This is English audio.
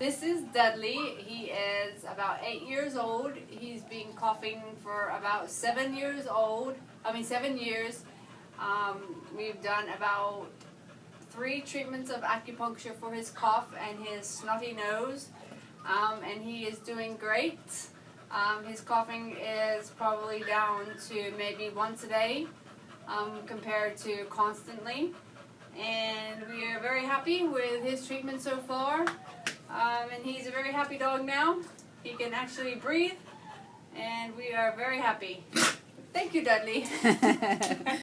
This is Dudley. He is about 8 years old. He's been coughing for about 7 years. We've done about 3 treatments of acupuncture for his cough and his snotty nose, and he is doing great. His coughing is probably down to maybe once a day compared to constantly, and we are very happy with his treatment so far. And he's a very happy dog now. He can actually breathe, and we are very happy. Thank you, Dudley.